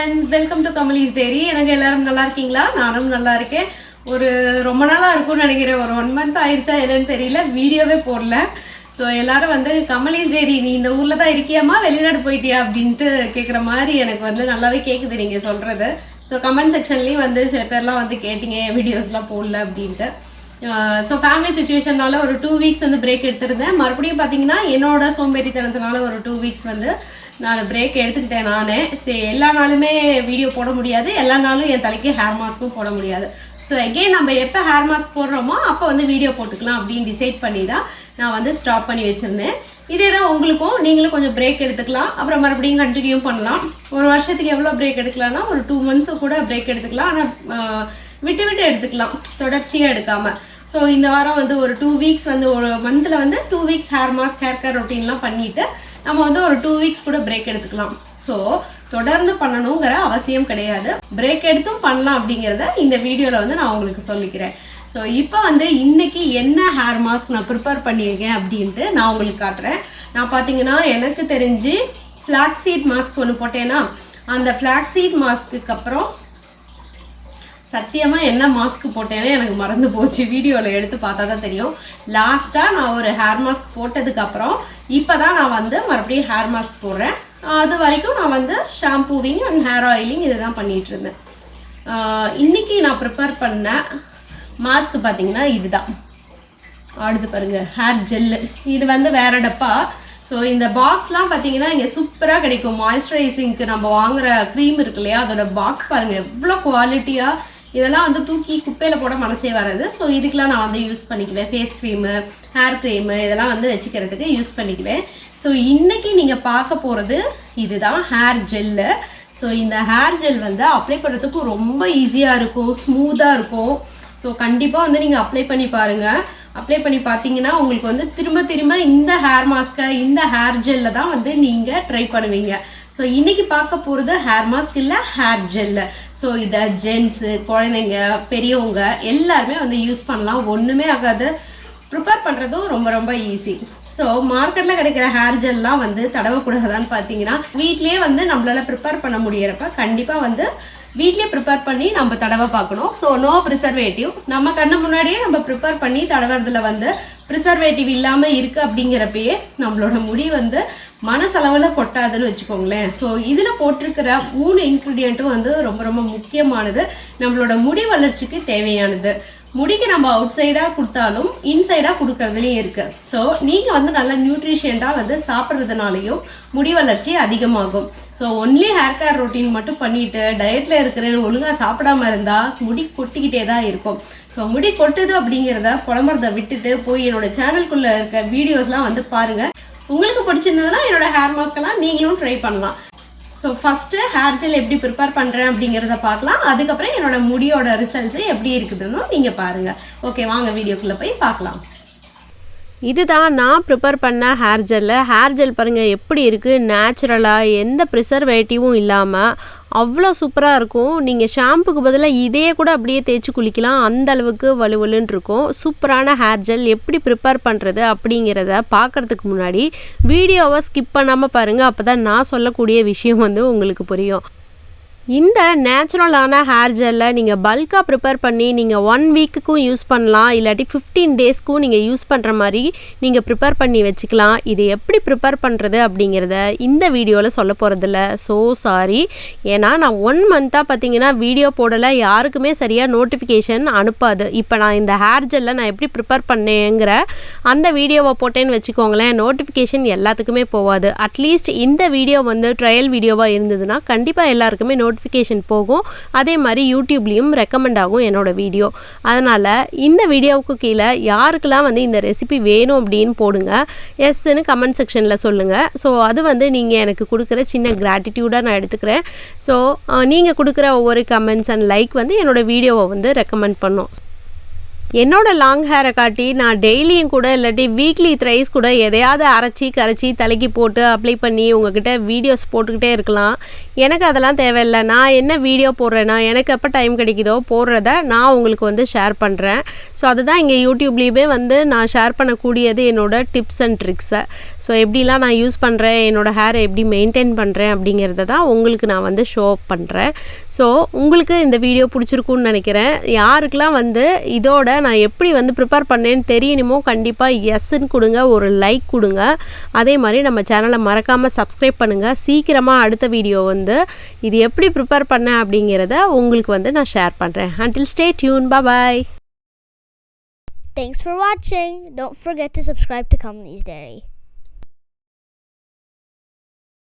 friends, welcome to KamalisDiary. எனக்கு எல்லாரும் நல்லா இருக்கீங்களா? நானும் நல்லா இருக்கேன். ஒரு ரொம்ப நாளா இருக்கும்னு நினைக்கிறேன். ஒரு 1 month ஆயிருச்சா என்னன்னு தெரியல. வீடியோவே போடல. சோ எல்லாரும் வந்து KamalisDiary நீ இந்த ஊர்ல தான் இருக்கியாமா வெளிநாடு போயிட்டியா அப்படினு கேக்குற மாதிரி எனக்கு வந்து நல்லாவே கேக்குது நீங்க சொல்றது. சோ கமெண்ட் செக்ஷன்லயும் வந்து சில பேர்லாம் வந்து கேட்டிங்க வீடியோஸ்லாம் போடல அப்படினு. சோ ஃபேமிலி சிச்சுவேஷனால ஒரு 2 வீக்ஸ் வந்து பிரேக் எடுத்துறேன். மறுபடியும் பாத்தீங்கன்னா என்னோட சோம்பேறித்தனத்தினால ஒரு 2 வீக்ஸ் வந்து நான் பிரேக் எடுத்துக்கிட்டேன் நானே. சரி எல்லா நாளுமே வீடியோ போட முடியாது, எல்லா நாளும் என் தலைக்கு ஹேர் மாஸ்க்கும் போட முடியாது. ஸோ அகெயின் நம்ம எப்போ ஹேர் மாஸ்க் போடுறோமோ அப்போ வந்து வீடியோ போட்டுக்கலாம் அப்படின்னு டிசைட் பண்ணி தான் நான் வந்து ஸ்டாப் பண்ணி வச்சுருந்தேன். இதே தான் உங்களுக்கும், நீங்களும் கொஞ்சம் பிரேக் எடுத்துக்கலாம், அப்புறம் மறுபடியும் கண்டினியூ பண்ணலாம். ஒரு வருஷத்துக்கு எவ்வளோ பிரேக் எடுக்கலாம்னா ஒரு 2 months கூட பிரேக் எடுத்துக்கலாம். ஆனால் விட்டு விட்டு எடுத்துக்கலாம், தொடர்ச்சியாக எடுக்காமல். ஸோ இந்த வாரம் வந்து ஒரு 2 வீக்ஸ் வந்து ஒரு மந்தில் வந்து 2 weeks hair mask hair care ரொட்டீன்லாம் பண்ணிவிட்டு நம்ம வந்து ஒரு 2 வீக்ஸ் கூட பிரேக் எடுத்துக்கலாம். ஸோ தொடர்ந்து பண்ணணுங்கிற அவசியம் கிடையாது, பிரேக் எடுத்தும் பண்ணலாம் அப்படிங்கிறத இந்த வீடியோவில் வந்து நான் உங்களுக்கு சொல்லிக்கிறேன். ஸோ இப்போ வந்து இன்னைக்கு என்ன ஹேர் மாஸ்க் நான் ப்ரிப்பேர் பண்ணியிருக்கேன் அப்படின்ட்டு நான் உங்களுக்கு காட்டுறேன். நான் பார்த்தீங்கன்னா எனக்கு தெரிஞ்சு ஃப்ளாக்ஸீட் மாஸ்க் ஒன்று போட்டேன்னா அந்த ஃப்ளாக்ஸீட் மாஸ்க்கு அப்புறம் சத்தியமாக என்ன மாஸ்க் போட்டேன்னு எனக்கு மறந்து போச்சு. வீடியோவில் எடுத்து பார்த்தா தான் தெரியும். லாஸ்ட்டாக நான் ஒரு ஹேர் மாஸ்க் போட்டதுக்கப்புறம் இப்போ தான் நான் வந்து மறுபடியும் ஹேர் மாஸ்க் போடுறேன். அது வரைக்கும் நான் வந்து ஷாம்பூவிங் அண்ட் ஹேர் ஆயிலிங் இது தான் பண்ணிகிட்டு இருந்தேன். இன்றைக்கி நான் ப்ரிப்பேர் பண்ண மாஸ்க் பார்த்தீங்கன்னா இதுதான். அடுத்து பாருங்கள், ஹேர் ஜெல்லு. இது வந்து வேற டப்பா. ஸோ இந்த பாக்ஸ்லாம் பார்த்தீங்கன்னா இங்கே சூப்பராக கிடைக்கும். மாய்ஸ்சரைசிங்க்கு நம்ம வாங்குகிற க்ரீம் இருக்கு இல்லையா, அதோட பாக்ஸ் பாருங்கள் எவ்வளோ குவாலிட்டியாக. இதெல்லாம் வந்து தூக்கி குப்பையில் போட மனசே வராது. ஸோ இதுக்கெலாம் நான் வந்து யூஸ் பண்ணிக்குவேன். ஃபேஸ் க்ரீமு, ஹேர் க்ரீமு இதெல்லாம் வந்து வச்சுக்கிறதுக்கு யூஸ் பண்ணிக்குவேன். ஸோ இன்றைக்கி நீங்கள் பார்க்க போகிறது இதுதான் ஹேர் ஜெல்லு. ஸோ இந்த ஹேர் ஜெல் வந்து அப்ளை பண்ணுறதுக்கு ரொம்ப ஈஸியாக இருக்கும், ஸ்மூத்தாக இருக்கும். ஸோ கண்டிப்பாக வந்து நீங்கள் அப்ளை பண்ணி பாருங்கள். அப்ளை பண்ணி பார்த்தீங்கன்னா உங்களுக்கு வந்து திரும்ப திரும்ப இந்த ஹேர் மாஸ்க்கை இந்த ஹேர் ஜெல்லை தான் வந்து நீங்கள் ட்ரை பண்ணுவீங்க. ஸோ இன்றைக்கி பார்க்க போகிறது ஹேர் மாஸ்க் இல்லை, ஹேர் ஜெல்லு. ஸோ இதை ஜென்ஸு, குழந்தைங்க, பெரியவங்க எல்லாருமே வந்து யூஸ் பண்ணலாம், ஒன்றுமே ஆகாது. ப்ரிப்பேர் பண்ணுறதும் ரொம்ப ரொம்ப ஈஸி. ஸோ மார்க்கெட்டில் கிடைக்கிற ஹேர் ஜெல்லாம் வந்து தடவக்கூடாதான்னு பார்த்தீங்கன்னா வீட்லேயே வந்து நம்மளால் ப்ரிப்பேர் பண்ண முடியறப்ப கண்டிப்பாக வந்து வீட்லேயே ப்ரிப்பேர் பண்ணி நம்ம தடவை பார்க்கணும். So no preservative. நம்ம கண்ணு முன்னாடியே நம்ம ப்ரிப்பேர் பண்ணி தடவுறதுல வந்து ப்ரிசர்வேட்டிவ் இல்லாமல் இருக்குது அப்படிங்கிறப்பயே நம்மளோட முடி வந்து மனசளவில் கொட்டாதுன்னு வச்சுக்கோங்களேன். ஸோ இதில் போட்டிருக்கிற 3 இன்க்ரீடியண்ட்டும் வந்து ரொம்ப ரொம்ப முக்கியமானது, நம்மளோட முடி வளர்ச்சிக்கு தேவையானது. முடிக்கு நம்ம அவுட் சைடாக கொடுத்தாலும் இன்சைடாக கொடுக்கறதுலையும் இருக்குது. ஸோ நீங்கள் வந்து நல்ல நியூட்ரிஷியண்ட்டாக வந்து சாப்பிட்றதுனாலையும் முடி வளர்ச்சி அதிகமாகும். So only hair care routine மட்டும் பண்ணிவிட்டு டயட்டில் இருக்கிறேன்னு ஒழுங்காக சாப்பிடாமல் இருந்தால் முடி கொட்டிக்கிட்டே தான் இருக்கும். ஸோ முடி கொட்டுது அப்படிங்கிறத புலம்புறதை விட்டுட்டு போய் என்னோட சேனலுக்குள்ளே இருக்க வீடியோஸ்லாம் வந்து பாருங்கள். உங்களுக்கு பிடிச்சிருந்ததுன்னா என்னோட ஹேர் மாஸ்க்கெல்லாம் நீங்களும் ட்ரை பண்ணலாம். ஸோ ஃபஸ்ட்டு ஹேர் ஜெல் எப்படி ப்ரிப்பேர் பண்ணுறேன் அப்படிங்கிறத பார்க்கலாம். அதுக்கப்புறம் என்னோட முடியோட ரிசல்ட்ஸு எப்படி இருக்குதுன்னு நீங்கள் பாருங்கள். ஓகே, வாங்க வீடியோக்குள்ளே போய் பார்க்கலாம். இதுதான் நான் ப்ரிப்பேர் பண்ண ஹேர் ஜெல்லு. ஹேர் ஜெல் பாருங்கள் எப்படி இருக்குது, நேச்சுரலாக எந்த ப்ரிசர்வேட்டிவும் இல்லாமல் அவ்வளோ சூப்பராக இருக்கும். நீங்கள் ஷாம்புக்கு பதிலாக இதையே கூட அப்படியே தேய்ச்சி குளிக்கலாம், அந்த அளவுக்கு வலுவலுன்னு இருக்கும். சூப்பரான ஹேர் ஜெல் எப்படி ப்ரிப்பேர் பண்ணுறது அப்படிங்கிறத பார்க்குறதுக்கு முன்னாடி வீடியோவை ஸ்கிப் பண்ணாமல் பாருங்கள். அப்போ தான் நான் சொல்லக்கூடிய விஷயம் வந்து உங்களுக்கு புரியும். இந்த நேச்சுரலான ஹேர் ஜெல்லை நீங்கள் பல்காக ப்ரிப்பேர் பண்ணி நீங்கள் 1 வீக்குக்கும் யூஸ் பண்ணலாம், இல்லாட்டி 15 டேஸ்க்கும் நீங்கள் யூஸ் பண்ணுற மாதிரி நீங்கள் ப்ரிப்பேர் பண்ணி வச்சுக்கலாம். இது எப்படி ப்ரிப்பேர் பண்ணுறது அப்படிங்கிறத இந்த வீடியோவில் சொல்ல போகிறதில்ல. ஸோ சாரி, ஏன்னா நான் 1 மந்த்தாக பார்த்தீங்கன்னா வீடியோ போடலை, யாருக்குமே சரியாக நோட்டிஃபிகேஷன் அனுப்பாது. இப்போ நான் இந்த ஹேர் ஜெல்லை நான் எப்படி ப்ரிப்பேர் பண்ணேங்கிற அந்த வீடியோவை போட்டேன்னு வச்சுக்கோங்களேன், நோட்டிஃபிகேஷன் எல்லாத்துக்குமே போகாது. அட்லீஸ்ட் இந்த வீடியோ வந்து ட்ரையல் வீடியோவாக இருந்ததுன்னா கண்டிப்பாக எல்லாருக்குமே நோட்டிஃபிகேஷன் போகும். அதே மாதிரி யூடியூப்லேயும் ரெக்கமெண்ட் ஆகும் என்னோடய வீடியோ. அதனால் இந்த வீடியோவுக்கு கீழே யாருக்கெல்லாம் வந்து இந்த ரெசிபி வேணும் அப்படின்னு போடுங்க, எஸ்ன்னு கமெண்ட் செக்ஷனில் சொல்லுங்கள். ஸோ அது வந்து நீங்கள் எனக்கு கொடுக்குற சின்ன கிராட்டிடியூடாக நான் எடுத்துக்கிறேன். ஸோ நீங்கள் கொடுக்குற ஒவ்வொரு கமெண்ட்ஸ் அண்ட் லைக் வந்து என்னோடய வீடியோவை வந்து ரெக்கமெண்ட் பண்ணும். என்னோட லாங் ஹேரை காட்டி நான் டெய்லியும் கூட இல்லாட்டி வீக்லி த்ரைஸ் கூட எதையாவது அரைச்சி கரைச்சி தலைக்கு போட்டு அப்ளை பண்ணி உங்ககிட்ட வீடியோஸ் போட்டுக்கிட்டே இருக்கலாம். எனக்கு அதெல்லாம் தேவையில்லை. நான் என்ன வீடியோ போடுறேன்னா எனக்கு எப்போ டைம் கிடைக்குதோ போடுறத நான் உங்களுக்கு வந்து ஷேர் பண்ணுறேன். ஸோ அதுதான் இங்கே யூடியூப்லேயுமே வந்து நான் ஷேர் பண்ணக்கூடியது என்னோடய டிப்ஸ் அண்ட் ட்ரிக்ஸை. ஸோ எப்படிலாம் நான் யூஸ் பண்ணுறேன், என்னோடய ஹேரை எப்படி மெயின்டைன் பண்ணுறேன் அப்படிங்கிறத தான் உங்களுக்கு நான் வந்து ஷோ அப் பண்ணுறேன். ஸோ உங்களுக்கு இந்த வீடியோ பிடிச்சிருக்குன்னு நினைக்கிறேன். யாருக்கெல்லாம் வந்து இதோட நான் எப்படி வந்து ப்ரிப்பேர் பண்ணேன்னு தெரியணுமோ கண்டிப்பாக எஸ்ன்னு கொடுங்க, ஒரு லைக் கொடுங்க. அதே மாதிரி நம்ம சேனலை மறக்காமல் சப்ஸ்கிரைப் பண்ணுங்கள். சீக்கிரமாக அடுத்த வீடியோ வந்து இது எப்படி ப்ரிப்பேர் பண்ணேன் அப்படிங்கிறத உங்களுக்கு வந்து நான் ஷேர் பண்ணுறேன். Until stay tuned. Bye-bye. Thanks for watching. Don't forget to subscribe to KamalisDiary.